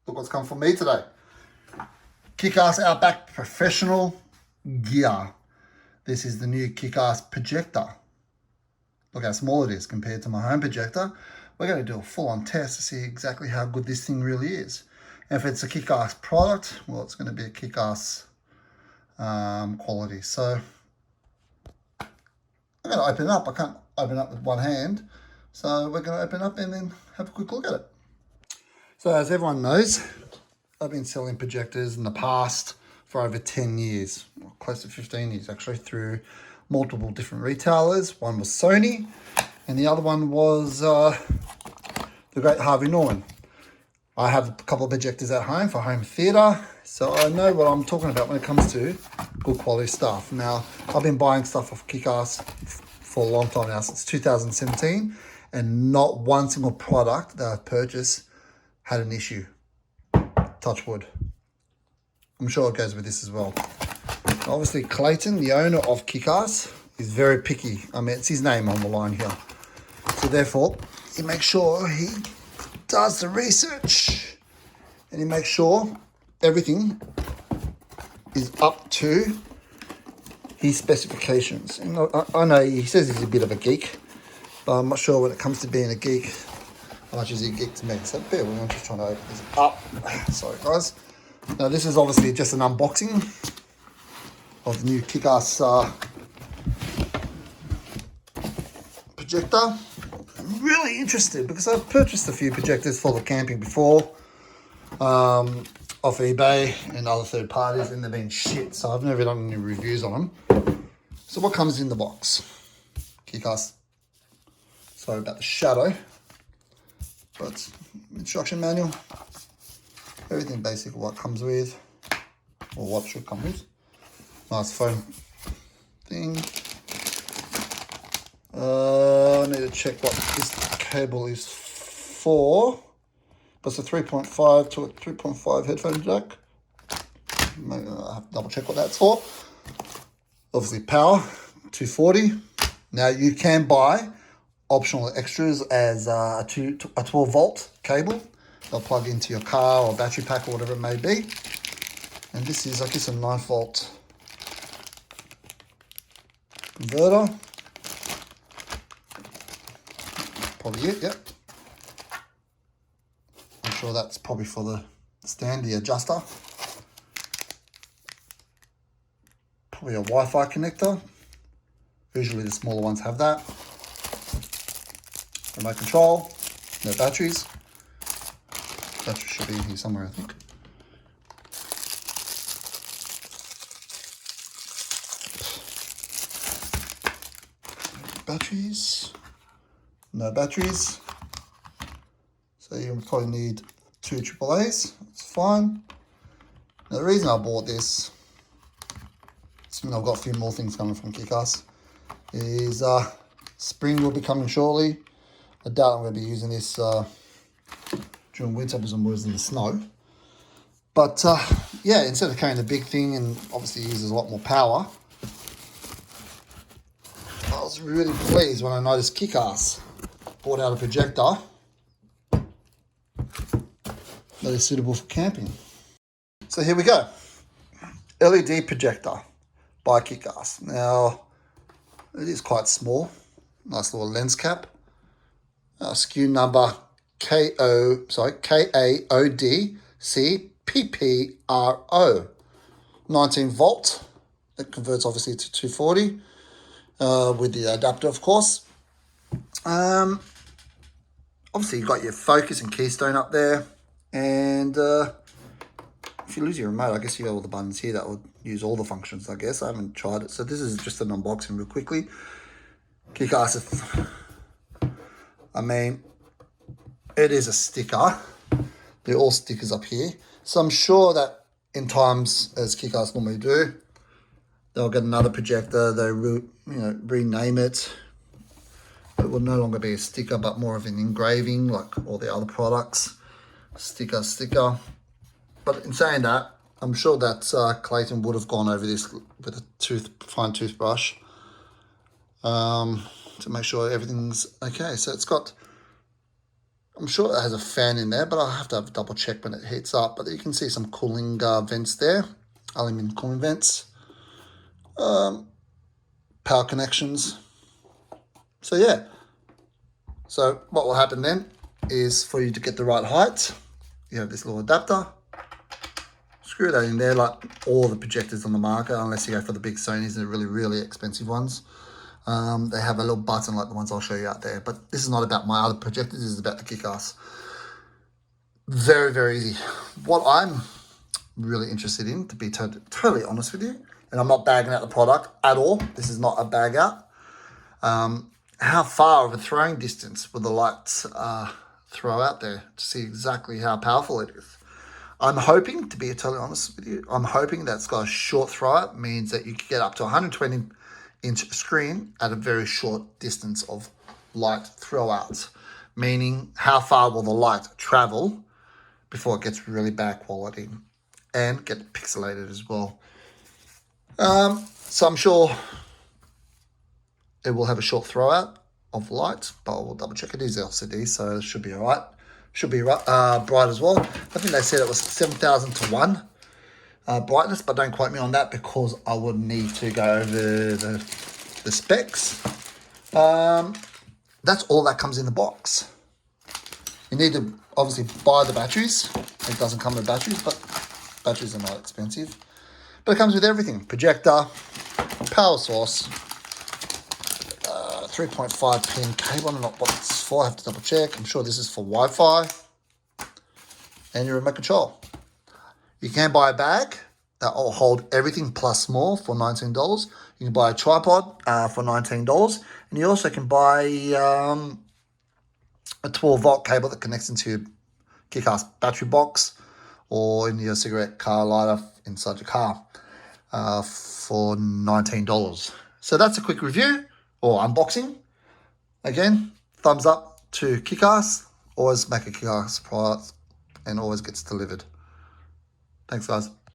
look what's come from me today. KickAss Outback Professional Gear. This is the new KickAss Projector. Look how small it is compared to my home projector. We're going to do a full-on test to see exactly how good this thing really is. And if it's a KickAss product, well, it's going to be a KickAss quality. So I'm going to open it up. I can't open it up with one hand. So we're going to open it up and then have a quick look at it. So as everyone knows, I've been selling projectors in the past for over 10 years, or close to 15 years actually, through multiple different retailers. One was Sony, and the other one was the great Harvey Norman. I have a couple of projectors at home for home theatre, so I know what I'm talking about when it comes to good quality stuff. Now, I've been buying stuff off KickAss for a long time now, since 2017, and not one single product that I've purchased had an issue. Touch wood. I'm sure it goes with this as well. Obviously, Clayton, the owner of KickAss, is very picky. I mean, it's his name on the line here. So therefore, he makes sure he does the research and he makes sure everything is up to his specifications. And I know he says he's a bit of a geek, but I'm not sure when it comes to being a geek, how much is he a geek to me. So bear with me, I'm just trying to open this up. Sorry guys. Now this is obviously just an unboxing of the new KickAss projector. I'm really interested because I've purchased a few projectors for the camping before, off eBay and other third parties, and they've been shit, so I've never done any reviews on them. So what comes in the box? KickAss, sorry about the shadow, but instruction manual, everything basic what comes with, or what should come with. Nice foam thing. I need to check what this cable is for. But it's a 3.5 to a 3.5 headphone jack. Maybe I'll have to double check what that's for. Obviously power, 240. Now you can buy optional extras as a 12 volt cable. They'll plug into your car or battery pack or whatever it may be. And this is, I guess, a 9 volt converter. Probably it, yep. I'm sure that's probably for the stand, the adjuster. Probably a Wi-Fi connector. Usually the smaller ones have that. Remote control, no batteries. Battery should be in here somewhere, I think. Batteries, no batteries. So you'll probably need 2 AAAs, that's fine. Now the reason I bought this, assuming I've got a few more things coming from KickAss, is spring will be coming shortly. I doubt I'm going to be using this during winter because I'm using the snow. But yeah, instead of carrying the big thing and obviously it uses a lot more power, I was really pleased when I noticed KickAss brought out a projector that is suitable for camping. So here we go. LED projector by KickAss. Now, it is quite small. Nice little lens cap. SKU number KAODCPPRO. 19 volt. It converts obviously to 240 with the adapter, of course. Obviously, you've got your focus and keystone up there. And if you lose your remote, I guess you got all the buttons here that would use all the functions, I guess. I haven't tried it. So this is just an unboxing real quickly. KickAss, I mean, it is a sticker. They're all stickers up here. So I'm sure that in times, as KickAss normally do, they'll get another projector, they rename it. It will no longer be a sticker, but more of an engraving, like all the other products. Sticker. But in saying that, I'm sure that Clayton would have gone over this with a fine toothbrush to make sure everything's okay. So it's got I'm sure it has a fan in there, but I'll have to have a double check when it heats up. But you can see some cooling vents there, aluminum cooling vents, power connections. So yeah, so what will happen then is for you to get the right height, you have this little adapter, screw that in there like all the projectors on the market, unless you go for the big Sonys, they're really, really expensive ones. They have a little button like the ones I'll show you out there, but this is not about my other projectors, this is about the KickAss. Very, very easy. What I'm really interested in, to be totally honest with you, and I'm not bagging out the product at all, this is not a bag out, how far of a throwing distance will the lights throw out there to see exactly how powerful it is. I'm hoping, to be totally honest with you, I'm hoping that it's got a short throw, means that you can get up to 120-inch screen at a very short distance of light throwout, meaning how far will the light travel before it gets really bad quality and get pixelated as well. So I'm sure it will have a short throwout of light, but we'll double check. It is LCD, so it should be all right. Should be bright as well. I think they said it was 7,000 to 1 brightness, but don't quote me on that because I would need to go over the specs. That's all that comes in the box. You need to obviously buy the batteries. It doesn't come with batteries, but batteries are not expensive. But it comes with everything. Projector, power source, 3.5 pin cable. I don't know what it's for, I have to double check. I'm sure this is for Wi-Fi. And your remote control. You can buy a bag that will hold everything plus more for $19. You can buy a tripod for $19. And you also can buy a 12-volt cable that connects into your KickAss battery box or in your cigarette car lighter inside your car for $19. So that's a quick review or unboxing. Again, thumbs up to KickAss. Always make a KickAss product and always gets delivered. Thanks, guys.